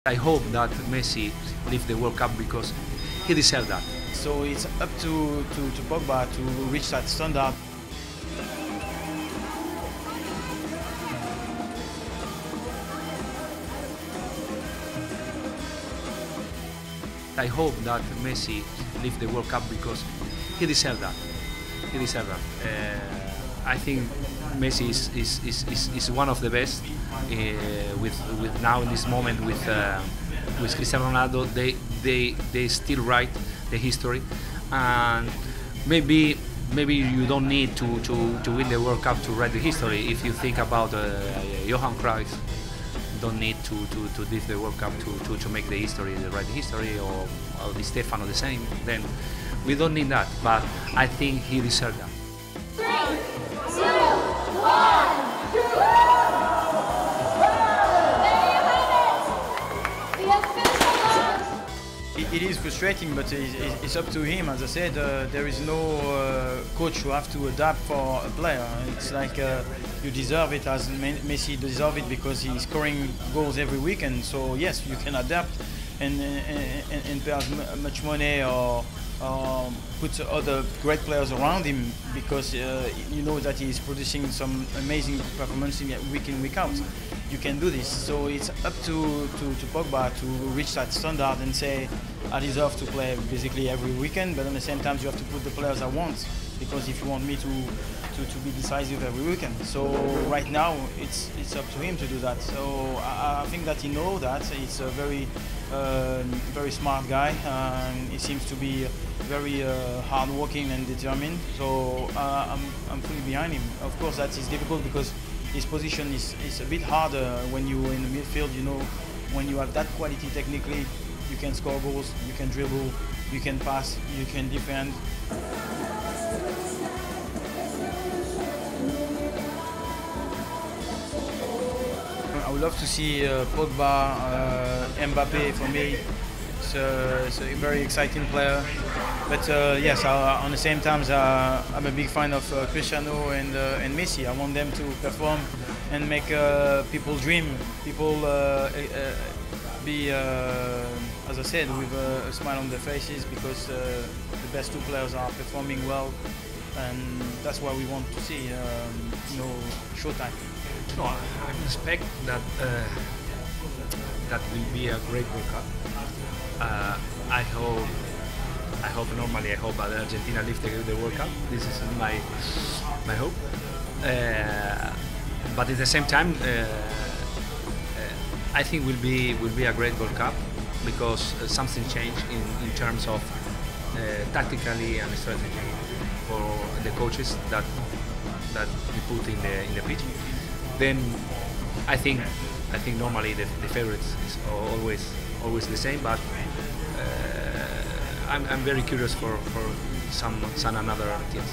I hope that Messi leave the World Cup because he deserves that. So it's up to Pogba to reach that standard. I hope that Messi leave the World Cup because he deserves that. He deserves that. I think Messi is one of the best with now in this moment with Cristiano Ronaldo. They still write the history, and maybe you don't need to win the World Cup to write the history. If you think about Johan Cruyff, don't need to leave the World Cup to make the history, write the history, or Di Stefano the same. Then we don't need that, but I think he deserves that. 3, 2, 1. It is frustrating, but it's up to him. As I said, there is no coach who have to adapt for a player. It's like you deserve it, as Messi deserve it, because he's scoring goals every weekend. So yes, you can adapt and pay as much money or put other great players around him, because you know that he's producing some amazing performances week in, week out. You can do this. So it's up to Pogba to reach that standard and say, I deserve to play basically every weekend, but at the same time you have to put the players I want, because if you want me to be decisive every weekend. So right now it's up to him to do that. So I think that he knows that. He's a very smart guy, and he seems to be very hard-working and determined. So I'm fully behind him. Of course, that is difficult because his position is a bit harder when you're in the midfield. You know, when you have that quality technically, you can score goals, you can dribble, you can pass, you can defend. I would love to see Pogba, Mbappe. For me, it's a very exciting player. But yes, on the same time, I'm a big fan of Cristiano and Messi. I want them to perform and make people dream, people be, as I said, with a smile on their faces, because the best two players are performing well, and that's what we want to see. Showtime. No, I expect that that will be a great World Cup. I hope that Argentina lift the World Cup. This is my hope. But at the same time, I think will be a great World Cup, because something changed in terms of tactically and strategy for the coaches that we put in the pitch. Then I think normally the favorites is always the same, but I'm very curious for some another teams.